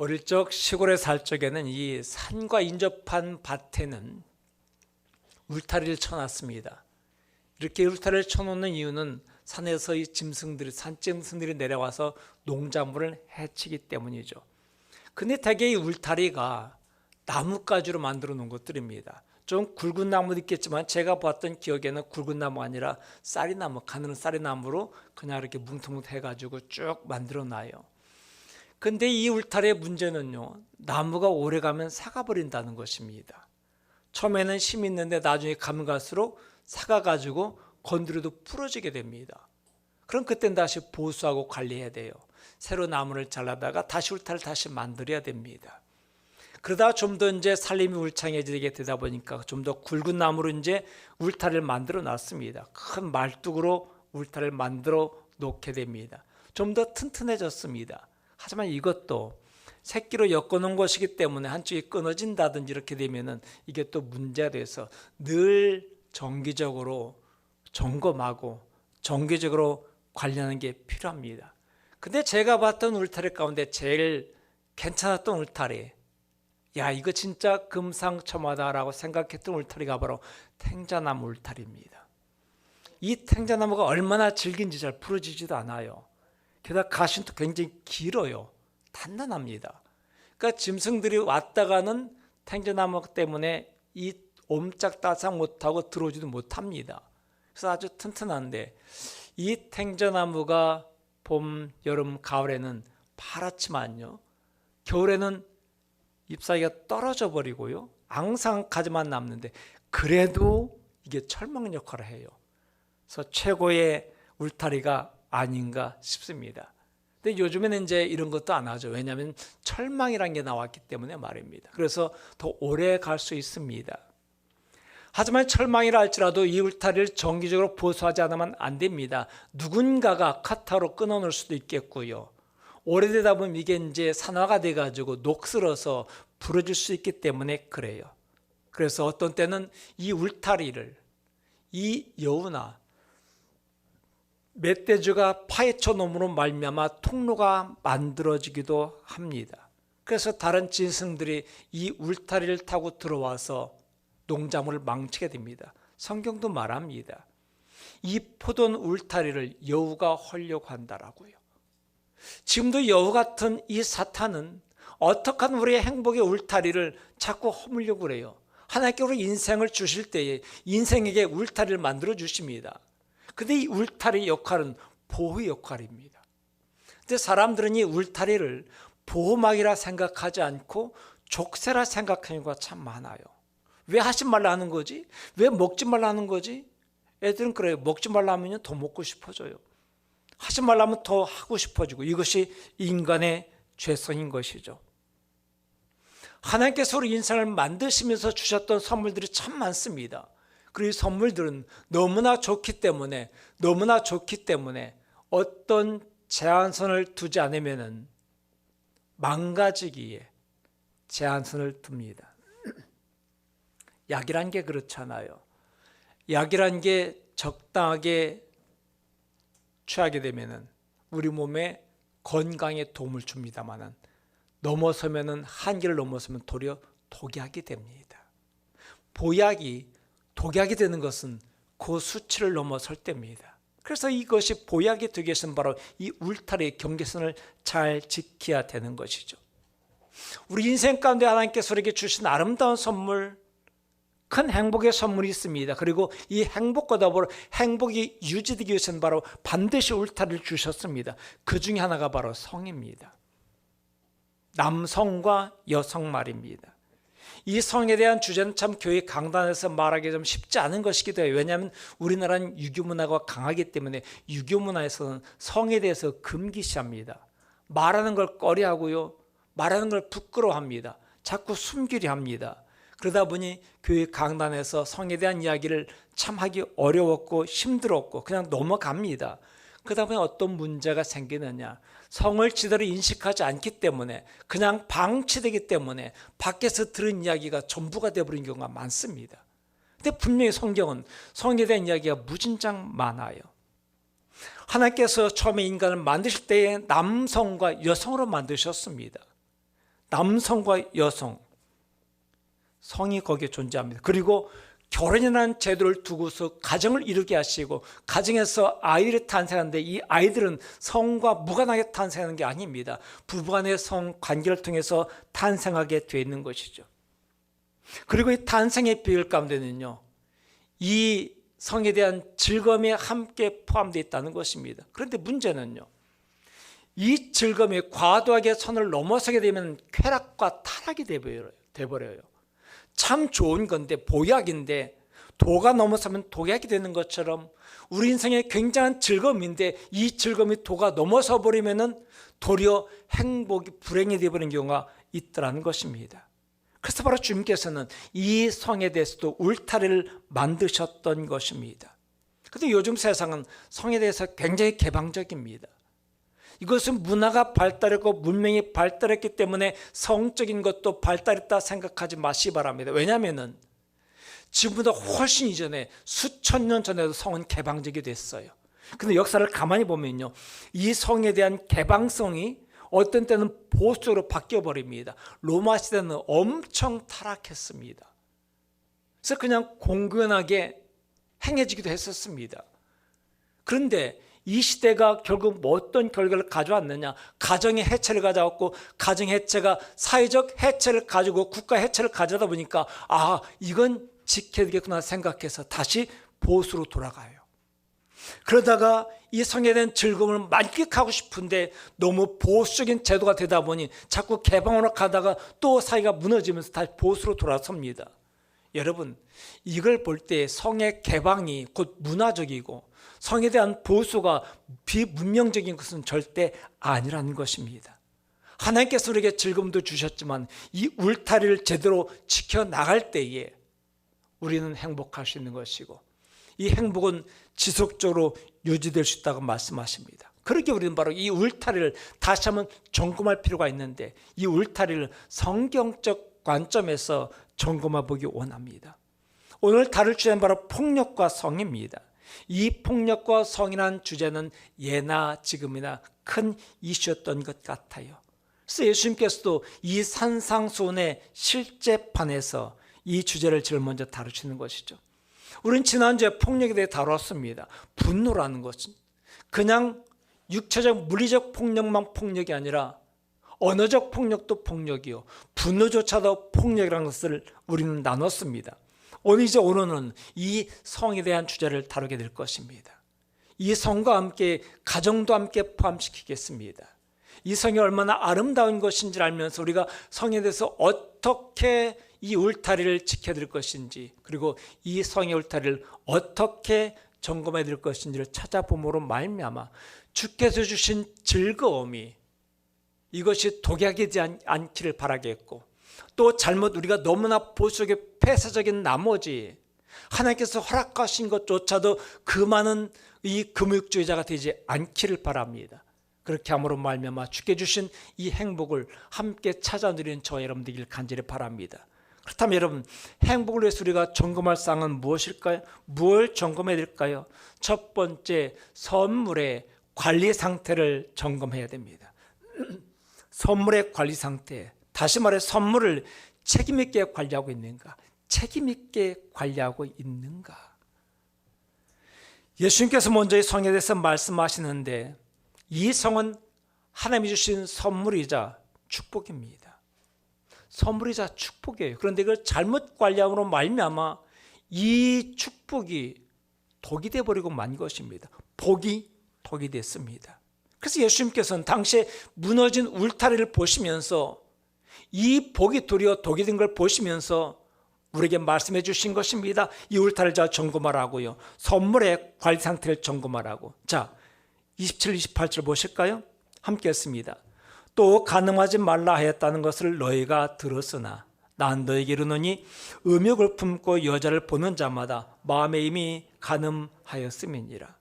어릴 적 시골에 살 적에는 이 산과 인접한 밭에는 울타리를 쳐놨습니다. 이렇게 울타리를 쳐놓는 이유는 산에서 이 산짐승들이 내려와서 농작물을 해치기 때문이죠. 근데 대개 이 울타리가 나뭇가지로 만들어 놓은 것들입니다. 좀 굵은 나무도 있겠지만 제가 봤던 기억에는 굵은 나무가 아니라 쌀이나무, 가늘은 쌀이나무로 그냥 이렇게 뭉텅뭉텅 해가지고 쭉 만들어 놔요. 근데 이 울타리의 문제는요, 나무가 오래가면 삭아버린다는 것입니다. 처음에는 힘이 있는데 나중에 가면 갈수록 삭아가지고 건드려도 부러지게 됩니다. 그럼 그땐 다시 보수하고 관리해야 돼요. 새로 나무를 잘라다가 다시 울타리를 다시 만들어야 됩니다. 그러다 좀 더 이제 살림이 울창해지게 되다 보니까 좀 더 굵은 나무로 이제 울타리를 만들어 놨습니다. 큰 말뚝으로 울타리를 만들어 놓게 됩니다. 좀 더 튼튼해졌습니다. 하지만 이것도 새끼로 엮어놓은 것이기 때문에 한쪽이 끊어진다든지 이렇게 되면은 이게 또 문제가 돼서 늘 정기적으로 점검하고 정기적으로 관리하는 게 필요합니다. 근데 제가 봤던 울타리 가운데 제일 괜찮았던 울타리, 야 이거 진짜 금상첨화다라고 생각했던 울타리가 바로 탱자나무 울타리입니다. 이 탱자나무가 얼마나 질긴지 잘 부러지지도 않아요. 게다가 가시도 굉장히 길어요. 단단합니다. 그러니까 짐승들이 왔다가는 탱자나무 때문에 이 옴짝달싹 못하고 들어오지도 못합니다. 그래서 아주 튼튼한데 이 탱자나무가 봄, 여름, 가을에는 파랗지만요, 겨울에는 잎사귀가 떨어져 버리고요, 앙상가지만 남는데 그래도 이게 철망 역할을 해요. 그래서 최고의 울타리가 아닌가 싶습니다. 근데 요즘에는 이제 이런 것도 안 하죠. 왜냐하면 철망이라는 게 나왔기 때문에 말입니다. 그래서 더 오래 갈 수 있습니다. 하지만 철망이라 할지라도 이 울타리를 정기적으로 보수하지 않으면 안 됩니다. 누군가가 카타로 끊어놓을 수도 있겠고요. 오래되다 보면 이게 이제 산화가 돼가지고 녹슬어서 부러질 수 있기 때문에 그래요. 그래서 어떤 때는 이 울타리를 이 여우나 멧돼지가 파헤쳐 놓음으로 말미암아 통로가 만들어지기도 합니다. 그래서 다른 짐승들이 이 울타리를 타고 들어와서 농작물을 망치게 됩니다. 성경도 말합니다. 이 포도원 울타리를 여우가 헐려고 한다라고요. 지금도 여우 같은 이 사탄은 어떻게 하면 우리의 행복의 울타리를 자꾸 허물려고 그래요. 하나님께 우리 인생을 주실 때에 인생에게 울타리를 만들어 주십니다. 근데 이 울타리 역할은 보호 역할입니다. 근데 사람들은 이 울타리를 보호막이라 생각하지 않고 족쇄라 생각하는 경우가 참 많아요. 왜 하지 말라 하는 거지? 왜 먹지 말라 하는 거지? 애들은 그래요. 먹지 말라 하면 더 먹고 싶어져요. 하지 말라 하면 더 하고 싶어지고, 이것이 인간의 죄성인 것이죠. 하나님께서 우리 인생을 만드시면서 주셨던 선물들이 참 많습니다. 그리고 이 선물들은 너무나 좋기 때문에 어떤 제한선을 두지 않으면 망가지기에 제한선을 둡니다. 약이란 게 그렇잖아요. 약이란 게 적당하게 취하게 되면 우리 몸에 건강에 도움을 줍니다만 넘어서면 한계를 넘어서면 도리어 독약이 됩니다. 보약이 독약이 되는 것은 그 수치를 넘어설 때입니다. 그래서 이것이 보약이 되기 위해서는 바로 이 울타리의 경계선을 잘 지켜야 되는 것이죠. 우리 인생 가운데 하나님께서 우리에게 주신 아름다운 선물, 큰 행복의 선물이 있습니다. 그리고 이 행복과 더불어 행복이 유지되기 위해서는 바로 반드시 울타리를 주셨습니다. 그 중에 하나가 바로 성입니다. 남성과 여성 말입니다. 이 성에 대한 주제는 참 교회 강단에서 말하기 좀 쉽지 않은 것이기도 해요. 왜냐하면 우리나라는 유교 문화가 강하기 때문에 유교 문화에서는 성에 대해서 금기시합니다. 말하는 걸 꺼려하고요, 말하는 걸 부끄러워합니다. 자꾸 숨기려 합니다. 그러다 보니 교회 강단에서 성에 대한 이야기를 참 하기 어려웠고 힘들었고 그냥 넘어갑니다. 그러다 보니 어떤 문제가 생기느냐, 성을 제대로 인식하지 않기 때문에 그냥 방치되기 때문에 밖에서 들은 이야기가 전부가 되어버린 경우가 많습니다. 근데 분명히 성경은 성에 대한 이야기가 무진장 많아요. 하나님께서 처음에 인간을 만드실 때에 남성과 여성으로 만드셨습니다. 남성과 여성, 성이 거기에 존재합니다. 그리고 결혼이라는 제도를 두고서 가정을 이루게 하시고 가정에서 아이들이 탄생하는데 이 아이들은 성과 무관하게 탄생하는 게 아닙니다. 부부간의 성 관계를 통해서 탄생하게 되어 있는 것이죠. 그리고 이 탄생의 비결 가운데는요, 이 성에 대한 즐거움이 함께 포함되어 있다는 것입니다. 그런데 문제는요, 이 즐거움이 과도하게 선을 넘어서게 되면 쾌락과 타락이 되어버려요. 참 좋은 건데, 보약인데 도가 넘어서면 독약이 되는 것처럼 우리 인생에 굉장한 즐거움인데 이 즐거움이 도가 넘어서 버리면 도리어 행복이 불행이 되어버리는 경우가 있더라는 것입니다. 그래서 바로 주님께서는 이 성에 대해서도 울타리를 만드셨던 것입니다. 그런데 요즘 세상은 성에 대해서 굉장히 개방적입니다. 이것은 문화가 발달했고 문명이 발달했기 때문에 성적인 것도 발달했다 생각하지 마시기 바랍니다. 왜냐하면 지금보다 훨씬 이전에 수천 년 전에도 성은 개방적이 됐어요. 그런데 역사를 가만히 보면요, 이 성에 대한 개방성이 어떤 때는 보수적으로 바뀌어버립니다. 로마 시대는 엄청 타락했습니다. 그래서 그냥 공공연하게 행해지기도 했었습니다. 그런데 이 시대가 결국 어떤 결과를 가져왔느냐, 가정의 해체를 가져왔고 가정 해체가 사회적 해체를 가지고 국가 해체를 가져다 보니까 이건 지켜야 되겠구나 생각해서 다시 보수로 돌아가요. 그러다가 이 성에 대한 즐거움을 만끽하고 싶은데 너무 보수적인 제도가 되다 보니 자꾸 개방으로 가다가 또 사회가 무너지면서 다시 보수로 돌아섭니다. 여러분, 이걸 볼 때 성의 개방이 곧 문화적이고 성에 대한 보수가 비문명적인 것은 절대 아니라는 것입니다. 하나님께서 우리에게 즐거움도 주셨지만 이 울타리를 제대로 지켜나갈 때에 우리는 행복할 수 있는 것이고 이 행복은 지속적으로 유지될 수 있다고 말씀하십니다. 그렇게 우리는 바로 이 울타리를 다시 한번 점검할 필요가 있는데 이 울타리를 성경적 관점에서 점검해 보기 원합니다. 오늘 다룰 주제는 바로 폭력과 성입니다. 이 폭력과 성이라는 주제는 예나 지금이나 큰 이슈였던 것 같아요. 그래서 예수님께서도 이 산상수훈의 실제판에서 이 주제를 제일 먼저 다루시는 것이죠. 우리는 지난주에 폭력에 대해 다뤘습니다. 분노라는 것은 그냥 육체적 물리적 폭력만 폭력이 아니라 언어적 폭력도 폭력이요, 분노조차도 폭력이라는 것을 우리는 나눴습니다. 오늘은 이 성에 대한 주제를 다루게 될 것입니다. 이 성과 함께 가정도 함께 포함시키겠습니다. 이 성이 얼마나 아름다운 것인지 알면서 우리가 성에 대해서 어떻게 이 울타리를 지켜드릴 것인지, 그리고 이 성의 울타리를 어떻게 점검해 드릴 것인지를 찾아봄으로 말미암아 주께서 주신 즐거움이 이것이 독약이 되지 않기를 바라겠고, 또 잘못 우리가 너무나 보수적인 폐쇄적인 나머지 하나님께서 허락하신 것조차도 그 많은 이 금욕주의자가 되지 않기를 바랍니다. 그렇게 함으로 말미암아 주께 주신 이 행복을 함께 찾아 누리는 저와 여러분 되길 간절히 바랍니다. 그렇다면 여러분, 행복을 위해서 우리가 점검할 사항은 무엇일까요? 무엇을 점검해야 될까요? 첫 번째, 선물의 관리 상태를 점검해야 됩니다. 선물의 관리 상태, 다시 말해 선물을 책임 있게 관리하고 있는가? 책임 있게 관리하고 있는가? 예수님께서 먼저 이 성에 대해서 말씀하시는데 이 성은 하나님이 주신 선물이자 축복입니다. 선물이자 축복이에요. 그런데 이걸 잘못 관리함으로 말미암아 이 축복이 독이 되어버리고 만 것입니다. 복이 독이 됐습니다. 그래서 예수님께서는 당시에 무너진 울타리를 보시면서 이 복이 도리어 독이 된 걸 보시면서 우리에게 말씀해 주신 것입니다. 이 울타리를 잘 점검하라고요. 선물의 관리 상태를 점검하라고. 자, 27, 28절 보실까요? 함께 했습니다. 또 간음하지 말라 하였다는 것을 너희가 들었으나 난 너희에게 이르노니 음욕을 품고 여자를 보는 자마다 마음에 이미 간음하였음이니라.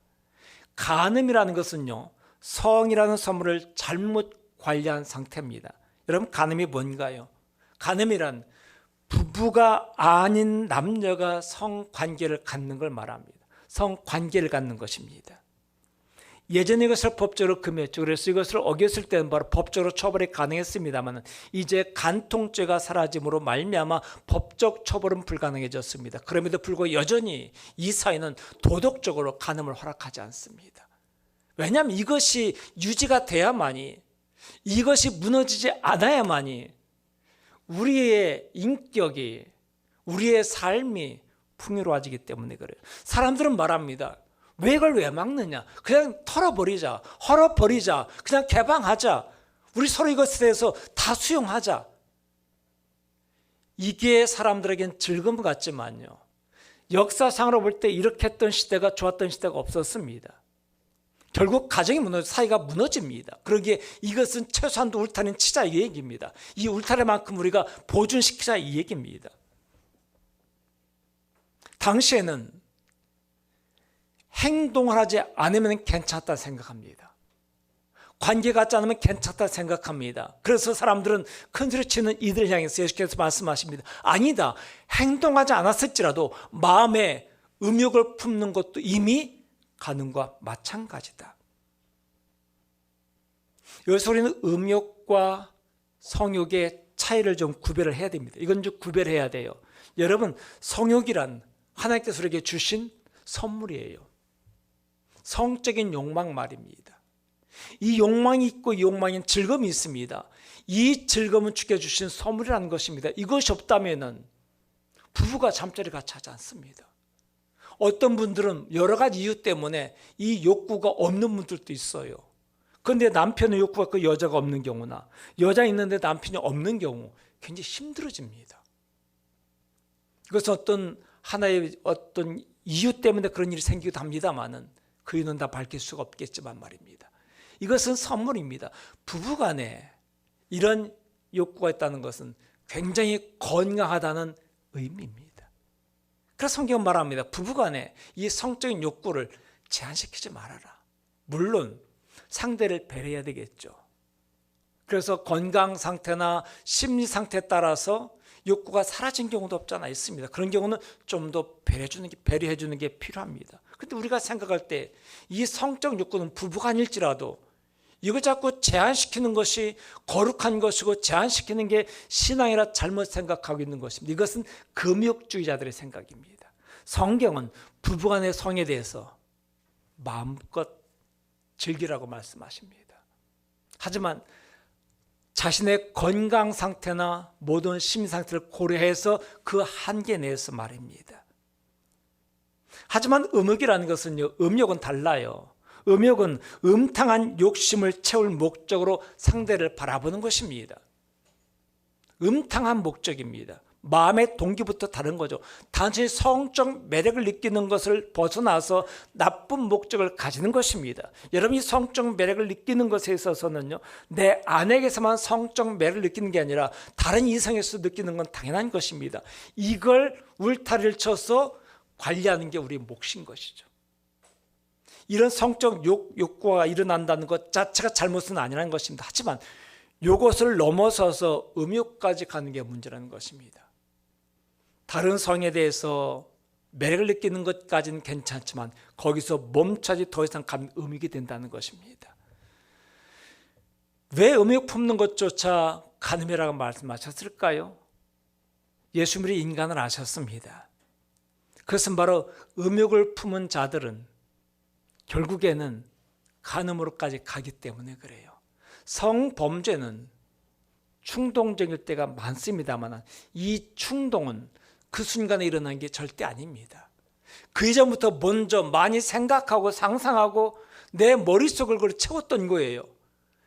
간음이라는 것은요, 성이라는 선물을 잘못 관리한 상태입니다. 여러분, 간음이 뭔가요? 간음이란 부부가 아닌 남녀가 성관계를 갖는 걸 말합니다. 성관계를 갖는 것입니다. 예전에 이것을 법적으로 금했죠. 그래서 이것을 어겼을 때는 바로 법적으로 처벌이 가능했습니다만 이제 간통죄가 사라짐으로 말미암아 법적 처벌은 불가능해졌습니다. 그럼에도 불구하고 여전히 이 사회는 도덕적으로 간음을 허락하지 않습니다. 왜냐하면 이것이 유지가 돼야만이, 이것이 무너지지 않아야만이 우리의 인격이, 우리의 삶이 풍요로워지기 때문에 그래요. 사람들은 말합니다. 왜 이걸 왜 막느냐? 그냥 털어버리자, 헐어버리자, 그냥 개방하자. 우리 서로 이것에 대해서 다 수용하자. 이게 사람들에겐 즐거움 같지만요, 역사상으로 볼 때 이렇게 했던 시대가 좋았던 시대가 없었습니다. 결국 가정이 무너져 사회가 무너집니다. 그러기에 이것은 최소한도 울타리는 치자 이 얘기입니다. 이 울타리만큼 우리가 보존시키자 이 얘기입니다. 당시에는 행동을 하지 않으면 괜찮다 생각합니다. 관계 갖지 않으면 괜찮다 생각합니다. 그래서 사람들은 큰소리 치는 이들을 향해서 예수께서 말씀하십니다. 아니다. 행동하지 않았을지라도 마음에 음욕을 품는 것도 이미 간음과 마찬가지다. 여기서 우리는 음욕과 성욕의 차이를 좀 구별을 해야 됩니다. 이건 좀 구별해야 돼요. 여러분, 성욕이란 하나님께서 우리에게 주신 선물이에요. 성적인 욕망 말입니다. 이 욕망이 있고 이 욕망엔 즐거움이 있습니다. 이 즐거움은 주께 주신 선물이라는 것입니다. 이것이 없다면 부부가 잠자리 같이 하지 않습니다. 어떤 분들은 여러 가지 이유 때문에 이 욕구가 없는 분들도 있어요. 그런데 남편의 욕구가 그 여자가 없는 경우나 여자 있는데 남편이 없는 경우 굉장히 힘들어집니다. 이것은 어떤 하나의 어떤 이유 때문에 그런 일이 생기기도 합니다만은 그 이유는 다 밝힐 수가 없겠지만 말입니다. 이것은 선물입니다. 부부간에 이런 욕구가 있다는 것은 굉장히 건강하다는 의미입니다. 그래서 성경은 말합니다. 부부간에 이 성적인 욕구를 제한시키지 말아라. 물론 상대를 배려해야 되겠죠. 그래서 건강 상태나 심리 상태에 따라서 욕구가 사라진 경우도 없잖아 있습니다. 그런 경우는 좀 더 배려해 주는 게 필요합니다. 근데 우리가 생각할 때 이 성적 욕구는 부부간일지라도 이걸 자꾸 제한시키는 것이 거룩한 것이고 제한시키는 게 신앙이라 잘못 생각하고 있는 것입니다. 이것은 금욕주의자들의 생각입니다. 성경은 부부간의 성에 대해서 마음껏 즐기라고 말씀하십니다. 하지만 자신의 건강 상태나 모든 심리 상태를 고려해서 그 한계 내에서 말입니다. 하지만 음욕이라는 것은요, 음욕은 달라요. 음욕은 음탕한 욕심을 채울 목적으로 상대를 바라보는 것입니다. 음탕한 목적입니다. 마음의 동기부터 다른 거죠. 단순히 성적 매력을 느끼는 것을 벗어나서 나쁜 목적을 가지는 것입니다. 여러분이 성적 매력을 느끼는 것에 있어서는요, 내 아내에게서만 성적 매력을 느끼는 게 아니라 다른 이성에서 느끼는 건 당연한 것입니다. 이걸 울타리를 쳐서 관리하는 게 우리의 몫인 것이죠. 이런 성적 욕구가 일어난다는 것 자체가 잘못은 아니라는 것입니다. 하지만 이것을 넘어서서 음욕까지 가는 게 문제라는 것입니다. 다른 성에 대해서 매력을 느끼는 것까지는 괜찮지만 거기서 멈춰지 더 이상 가면 음욕이 된다는 것입니다. 왜 음욕 품는 것조차 간음이라고 말씀하셨을까요? 예수님이 인간을 아셨습니다. 그것은 바로 음욕을 품은 자들은 결국에는 간음으로까지 가기 때문에 그래요. 성범죄는 충동적일 때가 많습니다만 이 충동은 그 순간에 일어난 게 절대 아닙니다. 그 이전부터 먼저 많이 생각하고 상상하고 내 머릿속을 그걸 채웠던 거예요.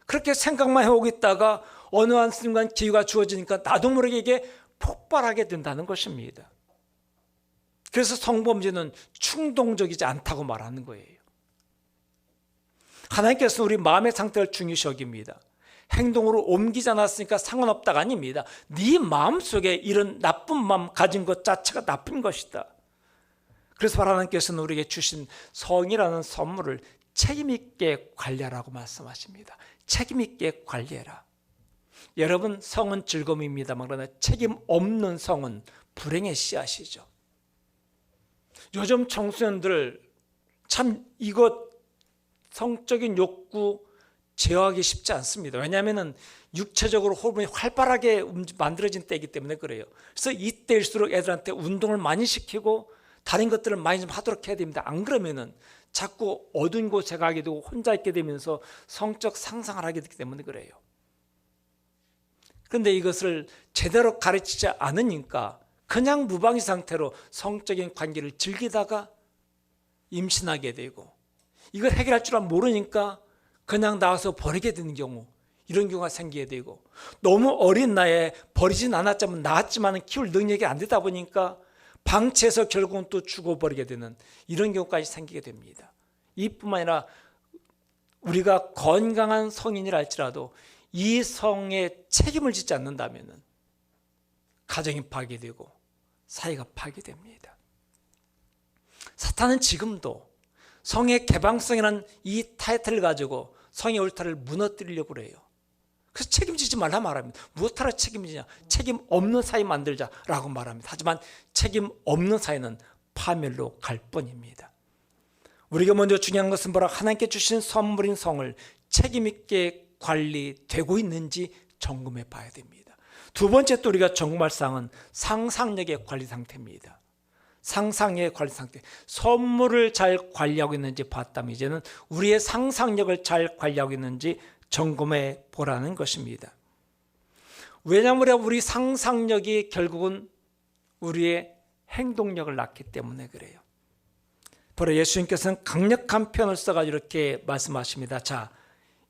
그렇게 생각만 해오고 있다가 어느 한순간 기회가 주어지니까 나도 모르게 이게 폭발하게 된다는 것입니다. 그래서 성범죄는 충동적이지 않다고 말하는 거예요. 하나님께서는 우리 마음의 상태를 중요시 여깁니다. 행동으로 옮기지 않았으니까 상관없다가 아닙니다. 네 마음속에 이런 나쁜 마음 가진 것 자체가 나쁜 것이다. 그래서 하나님께서는 우리에게 주신 성이라는 선물을 책임 있게 관리하라고 말씀하십니다. 책임 있게 관리해라. 여러분, 성은 즐거움입니다만 그러나 책임 없는 성은 불행의 씨앗이죠. 요즘 청소년들 참 이거 성적인 욕구 제어하기 쉽지 않습니다. 왜냐하면 육체적으로 호르몬이 활발하게 만들어진 때이기 때문에 그래요. 그래서 이때일수록 애들한테 운동을 많이 시키고 다른 것들을 많이 좀 하도록 해야 됩니다. 안 그러면은 자꾸 어두운 곳에 가게 되고 혼자 있게 되면서 성적 상상을 하게 되기 때문에 그래요. 그런데 이것을 제대로 가르치지 않으니까 그냥 무방비 상태로 성적인 관계를 즐기다가 임신하게 되고, 이걸 해결할 줄 모르니까 그냥 나와서 버리게 되는 경우, 이런 경우가 생기게 되고, 너무 어린 나이에 버리진 않았지만 낳았지만 키울 능력이 안 되다 보니까 방치해서 결국은 또 죽어버리게 되는 이런 경우까지 생기게 됩니다. 이뿐만 아니라 우리가 건강한 성인이라 할지라도 이 성에 책임을 짓지 않는다면 가정이 파괴되고 사회가 파괴됩니다. 사탄은 지금도 성의 개방성이라는 이 타이틀을 가지고 성의 울타리를 무너뜨리려고 그래요. 그래서 책임지지 말라 말합니다. 무엇하러 책임지냐? 책임 없는 사회 만들자라고 말합니다. 하지만 책임 없는 사회는 파멸로 갈 뿐입니다. 우리가 먼저 중요한 것은 바로 하나님께 주신 선물인 성을 책임 있게 관리되고 있는지 점검해 봐야 됩니다. 두 번째 또 우리가 점검할 사항은 상상력의 관리 상태입니다. 상상력의 관리 상태. 선물을 잘 관리하고 있는지 봤다면 이제는 우리의 상상력을 잘 관리하고 있는지 점검해 보라는 것입니다. 왜냐하면 우리 상상력이 결국은 우리의 행동력을 낳기 때문에 그래요. 바로 예수님께서는 강력한 표현을 써가지고 이렇게 말씀하십니다. 자,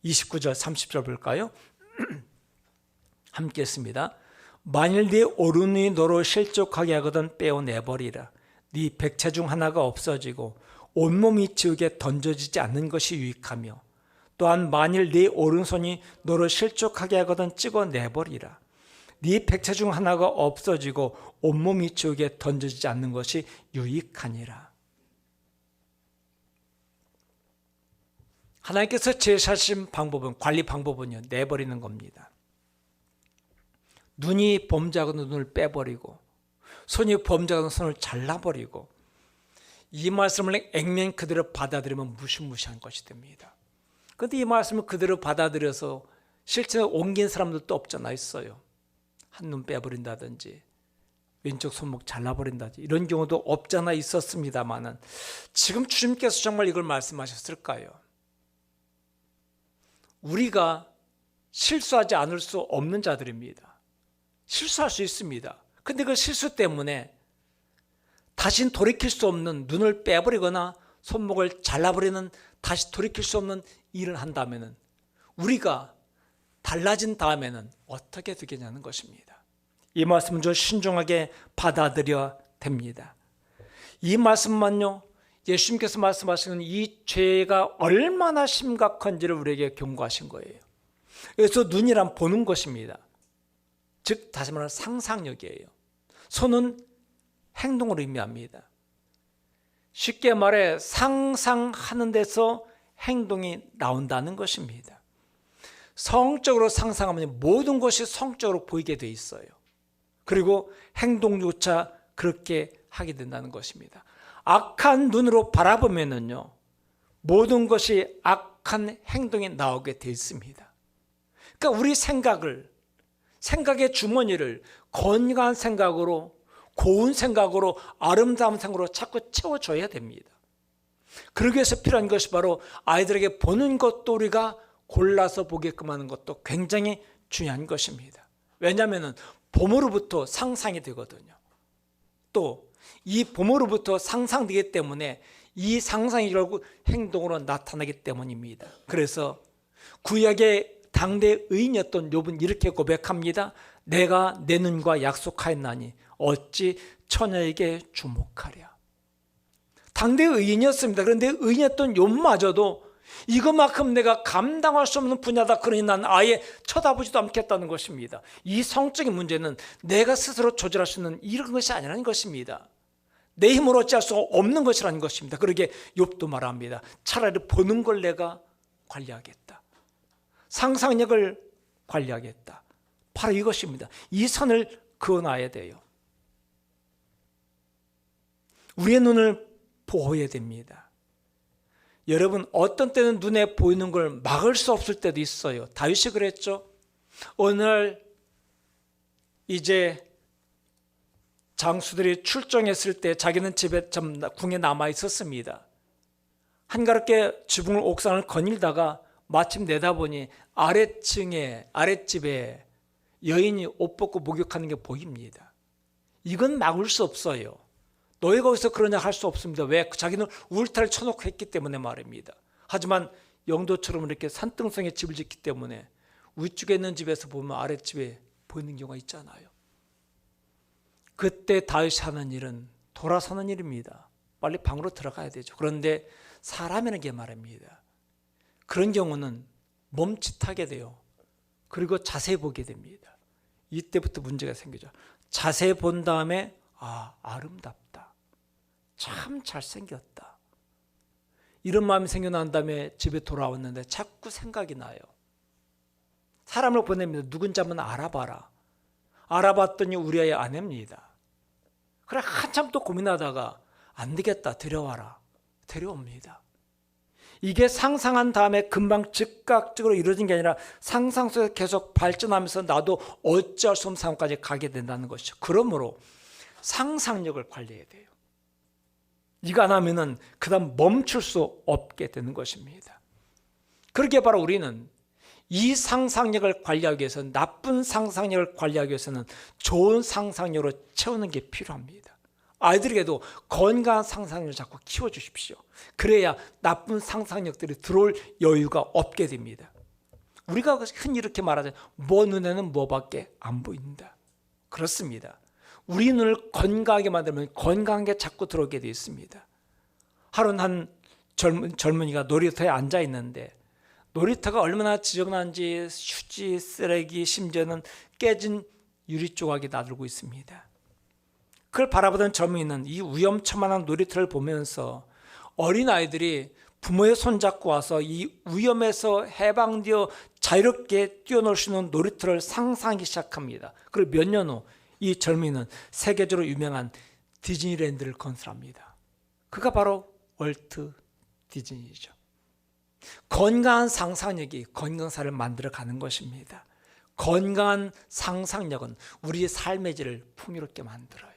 29절 30절 볼까요? 함께 했습니다. 만일 네 오른이 너로 실족하게 하거든 빼어내버리라. 네 백체 중 하나가 없어지고 온몸이 지옥에 던져지지 않는 것이 유익하며, 또한 만일 네 오른손이 너로 실족하게 하거든 찍어내버리라. 네 백체 중 하나가 없어지고 온몸이 지옥에 던져지지 않는 것이 유익하니라. 하나님께서 제시하신 방법은, 관리 방법은요, 내버리는 겁니다. 눈이 범죄하거든 눈을 빼버리고, 손이 범죄하거든 손을 잘라버리고, 이 말씀을 액면 그대로 받아들이면 무시무시한 것이 됩니다. 그런데 이 말씀을 그대로 받아들여서 실제로 옮긴 사람들도 없잖아 있어요. 한눈 빼버린다든지 왼쪽 손목 잘라버린다든지 이런 경우도 없잖아 있었습니다만은, 지금 주님께서 정말 이걸 말씀하셨을까요? 우리가 실수하지 않을 수 없는 자들입니다. 실수할 수 있습니다. 근데 그 실수 때문에 다시는 돌이킬 수 없는, 눈을 빼버리거나 손목을 잘라버리는, 다시 돌이킬 수 없는 일을 한다면 우리가 달라진 다음에는 어떻게 되겠냐는 것입니다. 이 말씀은 좀 신중하게 받아들여야 됩니다. 이 말씀만요, 예수님께서 말씀하시는 이 죄가 얼마나 심각한지를 우리에게 경고하신 거예요. 그래서 눈이란 보는 것입니다. 즉 다시 말하면 상상력이에요. 손은 행동을 의미합니다. 쉽게 말해 상상하는 데서 행동이 나온다는 것입니다. 성적으로 상상하면 모든 것이 성적으로 보이게 돼 있어요. 그리고 행동조차 그렇게 하게 된다는 것입니다. 악한 눈으로 바라보면은요, 모든 것이 악한 행동이 나오게 돼 있습니다. 그러니까 우리 생각의 주머니를 건강한 생각으로, 고운 생각으로, 아름다운 생각으로 자꾸 채워줘야 됩니다. 그러기 위해서 필요한 것이 바로 아이들에게 보는 것도 우리가 골라서 보게끔 하는 것도 굉장히 중요한 것입니다. 왜냐하면 봄으로부터 상상이 되거든요. 또 이 봄으로부터 상상되기 때문에 이 상상이 결국 행동으로 나타나기 때문입니다. 그래서 구약의 당대 의인이었던 욥은 이렇게 고백합니다. 내가 내 눈과 약속하였나니 어찌 처녀에게 주목하랴. 당대 의인이었습니다. 그런데 의인이었던 욥마저도 이것만큼 내가 감당할 수 없는 분야다, 그러니 난 아예 쳐다보지도 않겠다는 것입니다. 이 성적인 문제는 내가 스스로 조절할 수 있는 이런 것이 아니라는 것입니다. 내 힘으로 어찌할 수 없는 것이라는 것입니다. 그러게 욥도 말합니다. 차라리 보는 걸 내가 관리하겠다. 상상력을 관리하겠다. 바로 이것입니다. 이 선을 그어놔야 돼요. 우리의 눈을 보호해야 됩니다. 여러분, 어떤 때는 눈에 보이는 걸 막을 수 없을 때도 있어요. 다윗이 그랬죠. 어느 날 이제 장수들이 출정했을 때 자기는 집에 궁에 남아 있었습니다. 한가롭게 지붕을 옥상을 거닐다가 마침 내다보니 아랫집에 여인이 옷 벗고 목욕하는 게 보입니다. 이건 막을 수 없어요. 너희 거기서 그러냐 할 수 없습니다. 왜? 자기는 울타리를 쳐놓고 했기 때문에 말입니다. 하지만 영도처럼 이렇게 산등성에 집을 짓기 때문에 위쪽에 있는 집에서 보면 아랫집에 보이는 경우가 있잖아요. 그때 다윗이 하는 일은 돌아서는 일입니다. 빨리 방으로 들어가야 되죠. 그런데 사람에게 말입니다. 그런 경우는 멈칫하게 돼요. 그리고 자세히 보게 됩니다. 이때부터 문제가 생기죠. 자세히 본 다음에 아름답다. 참 잘생겼다. 이런 마음이 생겨난 다음에 집에 돌아왔는데 자꾸 생각이 나요. 사람을 보냅니다. 누군지 한번 알아봐라. 알아봤더니 우리의 아내입니다. 그래 한참 또 고민하다가 안 되겠다. 데려와라. 데려옵니다. 이게 상상한 다음에 금방 즉각적으로 이루어진 게 아니라 상상 속에서 계속 발전하면서 나도 어찌할 수 없는 상황까지 가게 된다는 것이죠. 그러므로 상상력을 관리해야 돼요. 이거 안 하면은 그다음 멈출 수 없게 되는 것입니다. 그렇게 바로 우리는 이 상상력을 관리하기 위해서, 나쁜 상상력을 관리하기 위해서는 좋은 상상력으로 채우는 게 필요합니다. 아이들에게도 건강한 상상력을 자꾸 키워주십시오. 그래야 나쁜 상상력들이 들어올 여유가 없게 됩니다. 우리가 흔히 이렇게 말하잖아요. 뭐 눈에는 뭐밖에 안 보인다. 그렇습니다. 우리 눈을 건강하게 만들면 건강한 게 자꾸 들어오게 되어 있습니다. 하루는 한 젊은이가 놀이터에 앉아 있는데 놀이터가 얼마나 지저분한지 휴지, 쓰레기, 심지어는 깨진 유리 조각이 나들고 있습니다. 그걸 바라보던 젊은이는 이 위험천만한 놀이터를 보면서 어린아이들이 부모의 손잡고 와서 이 위험에서 해방되어 자유롭게 뛰어놀 수 있는 놀이터를 상상하기 시작합니다. 그리고 몇 년 후 이 젊은이는 세계적으로 유명한 디즈니랜드를 건설합니다. 그가 바로 월트 디즈니죠. 건강한 상상력이 건강한 삶을 만들어가는 것입니다. 건강한 상상력은 우리의 삶의 질을 풍요롭게 만들어요.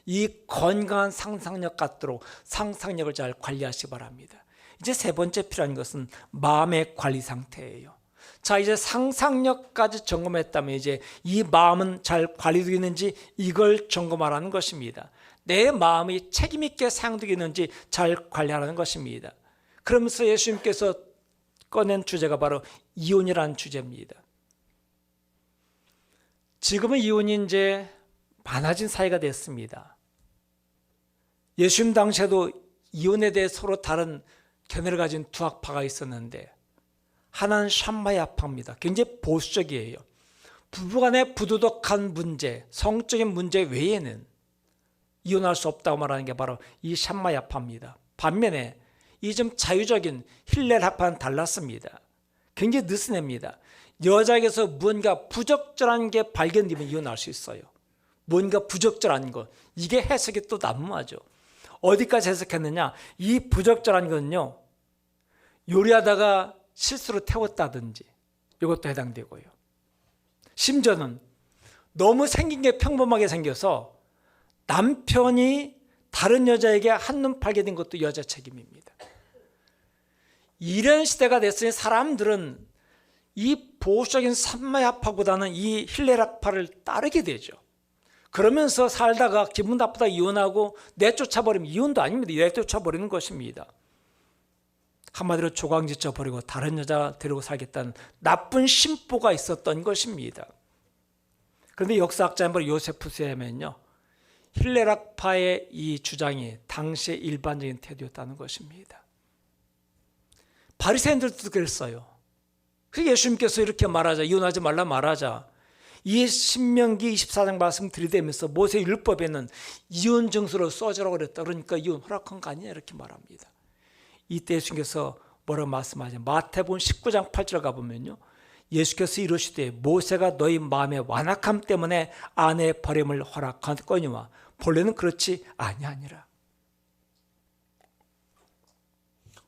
이 건강한 상상력 갖도록 상상력을 잘 관리하시기 바랍니다. 이제 세 번째 필요한 것은 마음의 관리 상태예요. 자, 이제 상상력까지 점검했다면 이제 이 마음은 잘 관리되고 있는지 이걸 점검하라는 것입니다. 내 마음이 책임 있게 사용되고 있는지 잘 관리하라는 것입니다. 그러면서 예수님께서 꺼낸 주제가 바로 이혼이라는 주제입니다. 지금은 이혼이 이제 많아진 사회가 됐습니다. 예수님 당시에도 이혼에 대해 서로 다른 견해를 가진 두 학파가 있었는데 하나는 샴마이 학파입니다. 굉장히 보수적이에요. 부부간의 부도덕한 문제, 성적인 문제 외에는 이혼할 수 없다고 말하는 게 바로 이 샴마이 학파입니다. 반면에 이 좀 자유적인 힐렐 학파는 달랐습니다. 굉장히 느슨합니다. 여자에게서 무언가 부적절한 게 발견되면 이혼할 수 있어요. 뭔가 부적절한 것, 이게 해석이 또 난무하죠. 어디까지 해석했느냐? 이 부적절한 건요, 요리하다가 실수로 태웠다든지 이것도 해당되고요. 심지어는 너무 생긴 게 평범하게 생겨서 남편이 다른 여자에게 한눈 팔게 된 것도 여자 책임입니다. 이런 시대가 됐으니 사람들은 이 보수적인 산마야파보다는 이 힐레락파를 따르게 되죠. 그러면서 살다가 기분 나쁘다 이혼하고 내쫓아버리면 이혼도 아닙니다. 내쫓아버리는 것입니다. 한마디로 조강지쳐버리고 다른 여자 데리고 살겠다는 나쁜 심보가 있었던 것입니다. 그런데 역사학자 요세푸스에 하면요, 힐레락파의 이 주장이 당시의 일반적인 태도였다는 것입니다. 바리새인들도 그랬어요. 그래서 예수님께서 이렇게 말하자, 이혼하지 말라 말하자, 이 신명기 24장 말씀 들이대면서 모세 율법에는 이혼 증서로 써주라고 그랬다. 그러니까 이혼 허락한 거 아니냐 이렇게 말합니다. 이때 예수님께서 뭐라고 말씀하시냐, 마태복음 19장 8절 가보면요, 예수께서 이르시되 모세가 너희 마음의 완악함 때문에 아내 버림을 허락하거니와 본래는 그렇지 아니하니라.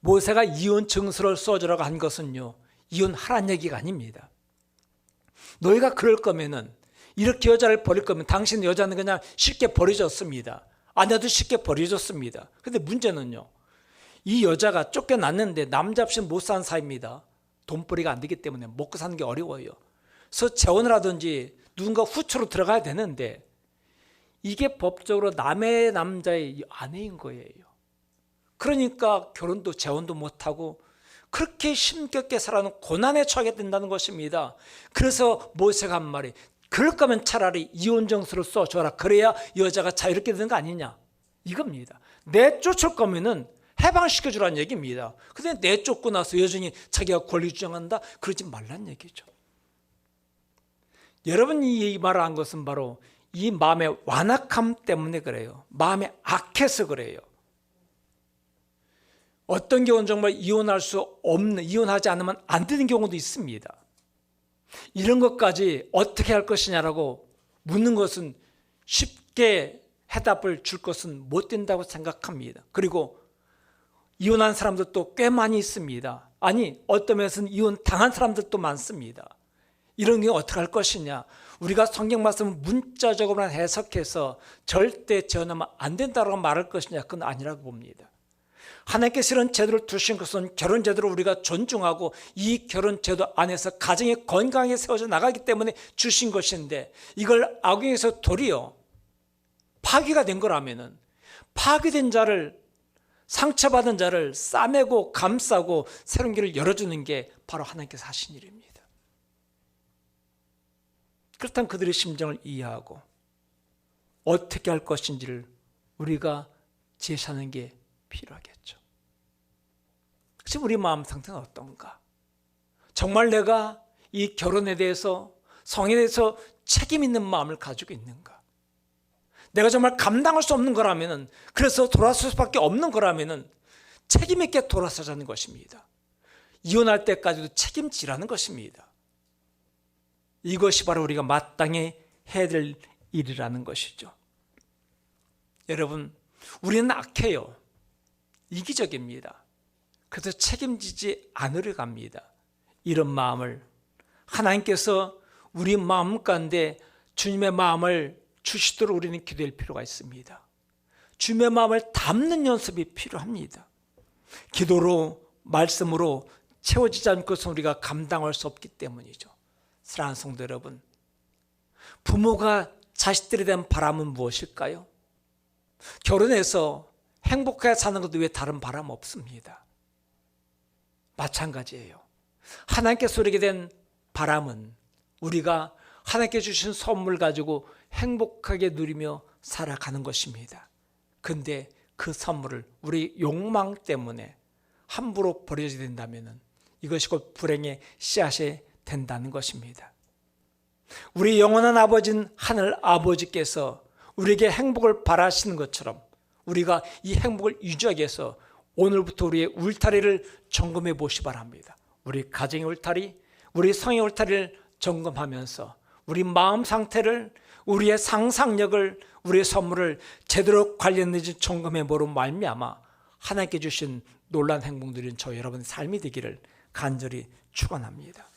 모세가 이혼 증서를 써주라고 한 것은요, 이혼하라는 얘기가 아닙니다. 너희가 그럴 거면은, 이렇게 여자를 버릴 거면 당신 여자는 그냥 쉽게 버려졌습니다. 아내도 쉽게 버려졌습니다. 근데 문제는요, 이 여자가 쫓겨났는데 남자 없이는 못 사는 사이입니다. 돈벌이가 안 되기 때문에 먹고 사는 게 어려워요. 그래서 재혼을 하든지 누군가 후처로 들어가야 되는데, 이게 법적으로 남의 남자의 아내인 거예요. 그러니까 결혼도 재혼도 못하고 그렇게 힘겹게 살아는 고난에 처하게 된다는 것입니다. 그래서 모세가 한 말이, 그럴 거면 차라리 이혼 정서를 써줘라. 그래야 여자가 자유롭게 되는 거 아니냐, 이겁니다. 내쫓을 거면은 해방시켜주라는 얘기입니다. 근데 내쫓고 나서 여전히 자기가 권리 주장한다? 그러지 말란 얘기죠. 여러분이 이 말을 한 것은 바로 이 마음의 완악함 때문에 그래요. 마음이 악해서 그래요. 어떤 경우는 정말 이혼할 수 없는, 이혼하지 않으면 안 되는 경우도 있습니다. 이런 것까지 어떻게 할 것이냐라고 묻는 것은 쉽게 해답을 줄 것은 못 된다고 생각합니다. 그리고 이혼한 사람들도 꽤 많이 있습니다. 아니, 어떤 면에서는 이혼 당한 사람들도 많습니다. 이런 게 어떻게 할 것이냐, 우리가 성경 말씀을 문자적으로만 해석해서 절대 재혼하면 안 된다고 말할 것이냐, 그건 아니라고 봅니다. 하나님께서 이런 제도를 두신 것은 결혼 제도를 우리가 존중하고 이 결혼 제도 안에서 가정이 건강하게 세워져 나가기 때문에 주신 것인데, 이걸 악용해서 도리어 파괴가 된 거라면은, 파괴된 자를, 상처받은 자를 싸매고 감싸고 새로운 길을 열어주는 게 바로 하나님께서 하신 일입니다. 그렇다면 그들의 심정을 이해하고 어떻게 할 것인지를 우리가 제시하는 게 필요하겠죠. 지금 우리 마음 상태는 어떤가? 정말 내가 이 결혼에 대해서, 성에 대해서 책임 있는 마음을 가지고 있는가? 내가 정말 감당할 수 없는 거라면은, 그래서 돌아설 수밖에 없는 거라면은 책임 있게 돌아서자는 것입니다. 이혼할 때까지도 책임지라는 것입니다. 이것이 바로 우리가 마땅히 해야 될 일이라는 것이죠. 여러분, 우리는 악해요. 이기적입니다. 그래서 책임지지 않으려고 합니다. 이런 마음을 하나님께서 우리 마음 가운데 주님의 마음을 주시도록 우리는 기도할 필요가 있습니다. 주님의 마음을 담는 연습이 필요합니다. 기도로, 말씀으로 채워지지 않고서 우리가 감당할 수 없기 때문이죠. 사랑하는 성도 여러분, 부모가 자식들에 대한 바람은 무엇일까요? 결혼해서 행복하게 사는 것도 왜 다른 바람 없습니다. 마찬가지예요. 하나님께서 우리에게 된 바람은 우리가 하나님께 주신 선물 가지고 행복하게 누리며 살아가는 것입니다. 근데 그 선물을 우리 욕망 때문에 함부로 버려지게 된다면 이것이 곧 불행의 씨앗이 된다는 것입니다. 우리 영원한 아버지인 하늘 아버지께서 우리에게 행복을 바라시는 것처럼 우리가 이 행복을 유지하기 위해서 오늘부터 우리의 울타리를 점검해 보시기 바랍니다. 우리 가정의 울타리, 우리 성의 울타리를 점검하면서 우리 마음 상태를, 우리의 상상력을, 우리의 선물을 제대로 관련되지 점검해 보로 말미암아 하나님께 주신 놀라운 행복 누리는 저 여러분의 삶이 되기를 간절히 축원합니다.